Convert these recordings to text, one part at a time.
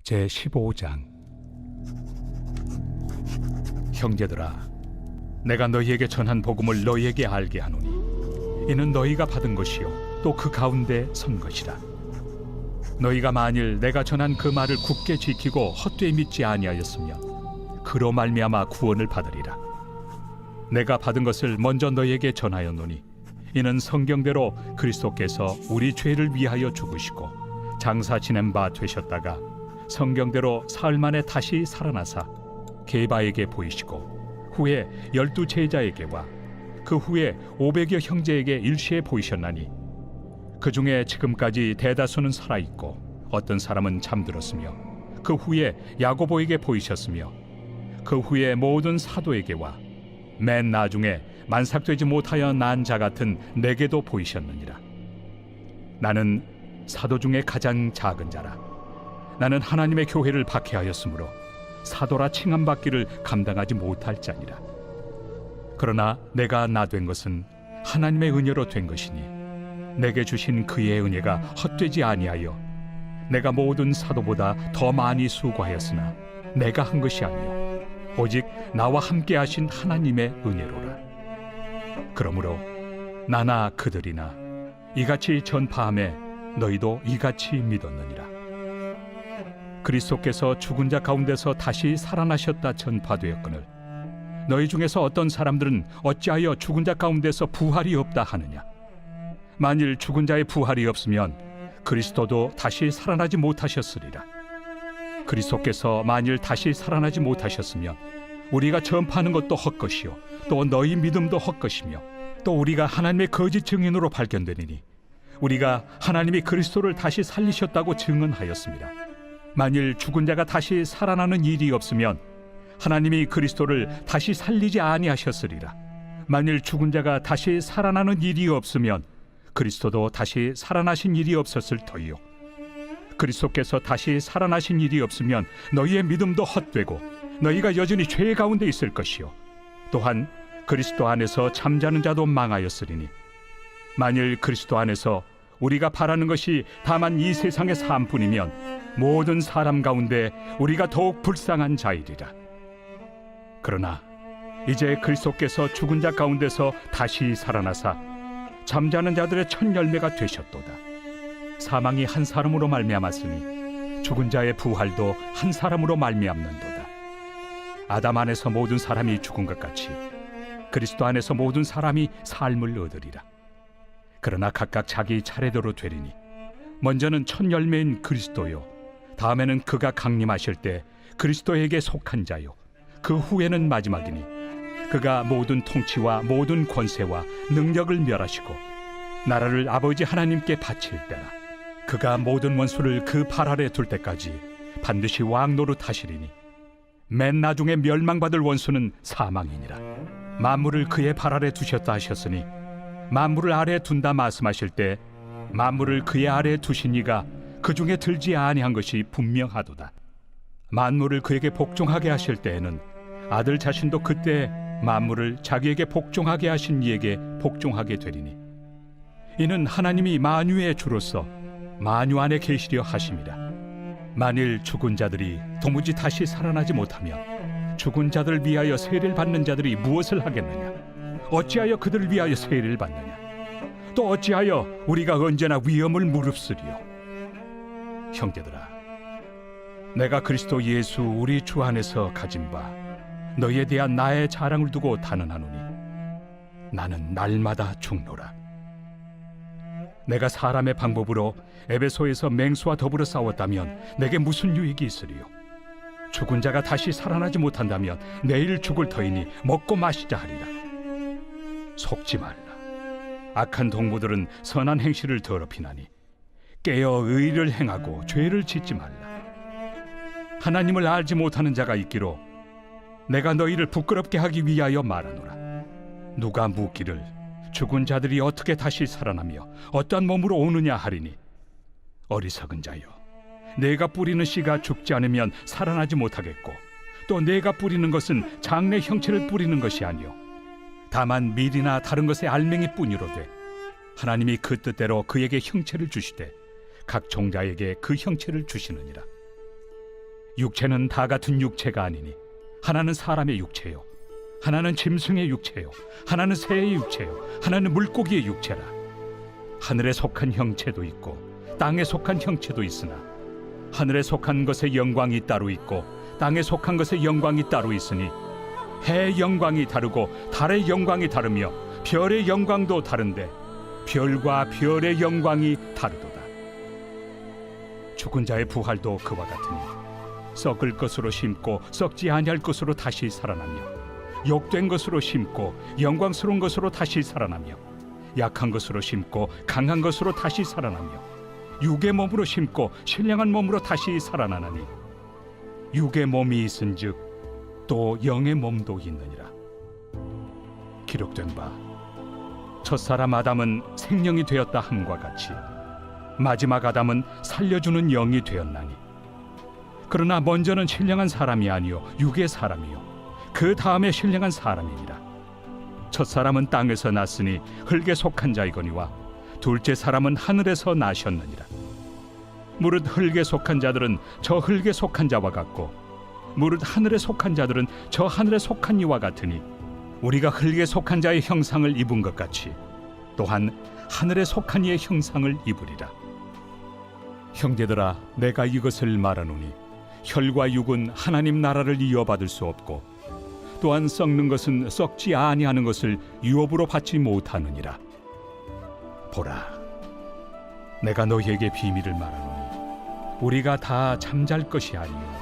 제15장. 형제들아, 내가 너희에게 전한 복음을 너희에게 알게 하노니 이는 너희가 받은 것이요 또 그 가운데 선 것이라. 너희가 만일 내가 전한 그 말을 굳게 지키고 헛되이 믿지 아니하였으면 그로 말미암아 구원을 받으리라. 내가 받은 것을 먼저 너희에게 전하였노니 이는 성경대로 그리스도께서 우리 죄를 위하여 죽으시고 장사 지낸 바 되셨다가 성경대로 사흘 만에 다시 살아나사 게바에게 보이시고 후에 12 제자에게와 그 후에 500여 형제에게 일시에 보이셨나니 그 중에 지금까지 대다수는 살아있고 어떤 사람은 잠들었으며 그 후에 야고보에게 보이셨으며 그 후에 모든 사도에게와 맨 나중에 만삭되지 못하여 난 자 같은 내게도 보이셨느니라. 나는 사도 중에 가장 작은 자라. 나는 하나님의 교회를 박해하였으므로 사도라 칭함받기를 감당하지 못할 자니라. 그러나 내가 나 된 것은 하나님의 은혜로 된 것이니 내게 주신 그의 은혜가 헛되지 아니하여 내가 모든 사도보다 더 많이 수고하였으나 내가 한 것이 아니요 오직 나와 함께 하신 하나님의 은혜로라. 그러므로 나나 그들이나 이같이 전파함에 너희도 이같이 믿었느니라. 그리스도께서 죽은 자 가운데서 다시 살아나셨다 전파되었거늘 너희 중에서 어떤 사람들은 어찌하여 죽은 자 가운데서 부활이 없다 하느냐. 만일 죽은 자의 부활이 없으면 그리스도도 다시 살아나지 못하셨으리라. 그리스도께서 만일 다시 살아나지 못하셨으면 우리가 전파하는 것도 헛것이요 또 너희 믿음도 헛것이며 또 우리가 하나님의 거짓 증인으로 발견되리니 우리가 하나님이 그리스도를 다시 살리셨다고 증언하였습니다. 만일 죽은 자가 다시 살아나는 일이 없으면 하나님이 그리스도를 다시 살리지 아니하셨으리라. 만일 죽은 자가 다시 살아나는 일이 없으면 그리스도도 다시 살아나신 일이 없었을 터이요 그리스도께서 다시 살아나신 일이 없으면 너희의 믿음도 헛되고 너희가 여전히 죄 가운데 있을 것이요 또한 그리스도 안에서 잠자는 자도 망하였으리니 만일 그리스도 안에서 우리가 바라는 것이 다만 이 세상의 삶뿐이면 모든 사람 가운데 우리가 더욱 불쌍한 자이리라. 그러나 이제 그리스도께서 죽은 자 가운데서 다시 살아나사 잠자는 자들의 첫 열매가 되셨도다. 사망이 한 사람으로 말미암았으니 죽은 자의 부활도 한 사람으로 말미암는도다. 아담 안에서 모든 사람이 죽은 것 같이 그리스도 안에서 모든 사람이 삶을 얻으리라. 그러나 각각 자기 차례대로 되리니 먼저는 첫 열매인 그리스도요 다음에는 그가 강림하실 때 그리스도에게 속한 자요 그 후에는 마지막이니 그가 모든 통치와 모든 권세와 능력을 멸하시고 나라를 아버지 하나님께 바칠 때라. 그가 모든 원수를 그 발 아래 둘 때까지 반드시 왕 노릇하시리니 맨 나중에 멸망받을 원수는 사망이니라. 만물을 그의 발 아래 두셨다 하셨으니 만물을 아래 둔다 말씀하실 때 만물을 그의 아래 두신 이가 그 중에 들지 아니한 것이 분명하도다. 만물을 그에게 복종하게 하실 때에는 아들 자신도 그때 만물을 자기에게 복종하게 하신 이에게 복종하게 되리니 이는 하나님이 만유의 주로서 만유 안에 계시려 하심이라. 만일 죽은 자들이 도무지 다시 살아나지 못하면 죽은 자들을 위하여 세례를 받는 자들이 무엇을 하겠느냐. 어찌하여 그들을 위하여 세례를 받느냐. 또 어찌하여 우리가 언제나 위험을 무릅쓰리요. 형제들아, 내가 그리스도 예수 우리 주 안에서 가진 바 너희에 대한 나의 자랑을 두고 단언하노니 나는 날마다 죽노라. 내가 사람의 방법으로 에베소에서 맹수와 더불어 싸웠다면 내게 무슨 유익이 있으리요. 죽은 자가 다시 살아나지 못한다면 내일 죽을 터이니 먹고 마시자 하리라. 속지 말라. 악한 동무들은 선한 행실을 더럽히나니 깨어 의를 행하고 죄를 짓지 말라. 하나님을 알지 못하는 자가 있기로 내가 너희를 부끄럽게 하기 위하여 말하노라. 누가 묻기를 죽은 자들이 어떻게 다시 살아나며 어떠한 몸으로 오느냐 하리니 어리석은 자여, 내가 뿌리는 씨가 죽지 않으면 살아나지 못하겠고 또 내가 뿌리는 것은 장래 형체를 뿌리는 것이 아니요 다만 밀이나 다른 것의 알맹이 뿐이로되 하나님이 그 뜻대로 그에게 형체를 주시되 각 종자에게 그 형체를 주시느니라. 육체는 다 같은 육체가 아니니 하나는 사람의 육체요, 하나는 짐승의 육체요, 하나는 새의 육체요, 하나는 물고기의 육체라. 하늘에 속한 형체도 있고 땅에 속한 형체도 있으나 하늘에 속한 것의 영광이 따로 있고 땅에 속한 것의 영광이 따로 있으니 해의 영광이 다르고 달의 영광이 다르며 별의 영광도 다른데 별과 별의 영광이 다르도다. 죽은 자의 부활도 그와 같으니 썩을 것으로 심고 썩지 아니할 것으로 다시 살아나며 욕된 것으로 심고 영광스러운 것으로 다시 살아나며 약한 것으로 심고 강한 것으로 다시 살아나며 육의 몸으로 심고 신령한 몸으로 다시 살아나나니 육의 몸이 있은즉 또 영의 몸도 있느니라. 기록된 바 첫사람 아담은 생명이 되었다 함과 같이 마지막 아담은 살려주는 영이 되었나니 그러나 먼저는 신령한 사람이 아니요 육의 사람이요 그 다음에 신령한 사람이니라. 첫사람은 땅에서 났으니 흙에 속한 자이거니와 둘째 사람은 하늘에서 나셨느니라. 무릇 흙에 속한 자들은 저 흙에 속한 자와 같고 무릇 하늘에 속한 자들은 저 하늘에 속한 이와 같으니 우리가 흙에 속한 자의 형상을 입은 것 같이 또한 하늘에 속한 이의 형상을 입으리라. 형제들아, 내가 이것을 말하노니 혈과 육은 하나님 나라를 이어받을 수 없고 또한 썩는 것은 썩지 아니하는 것을 유업으로 받지 못하느니라. 보라, 내가 너희에게 비밀을 말하노니 우리가 다 잠잘 것이 아니요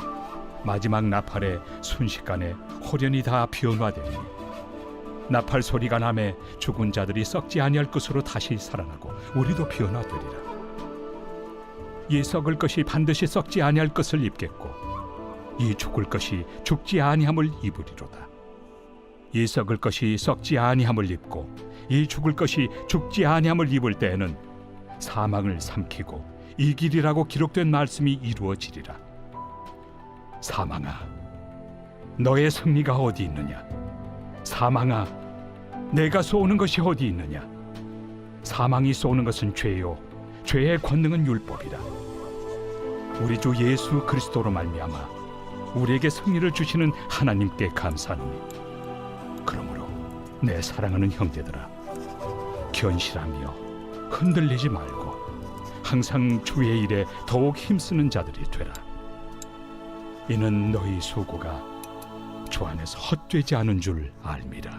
마지막 나팔에 순식간에 홀연히 다 변화되니 나팔 소리가 나매 죽은 자들이 썩지 아니할 것으로 다시 살아나고 우리도 변화되리라. 이 썩을 것이 반드시 썩지 아니할 것을 입겠고 이 죽을 것이 죽지 아니함을 입으리로다. 이 썩을 것이 썩지 아니함을 입고 이 죽을 것이 죽지 아니함을 입을 때에는 사망을 삼키고 이기리라고 기록된 말씀이 이루어지리라. 사망아, 너의 승리가 어디 있느냐? 사망아, 내가 쏘는 것이 어디 있느냐? 사망이 쏘는 것은 죄요 죄의 권능은 율법이라. 우리 주 예수 그리스도로 말미암아 우리에게 승리를 주시는 하나님께 감사하노니 그러므로 내 사랑하는 형제들아, 견실하며 흔들리지 말고 항상 주의 일에 더욱 힘쓰는 자들이 되라. 이는 너희 수고가 주 안에서 헛되지 않은 줄 알미라.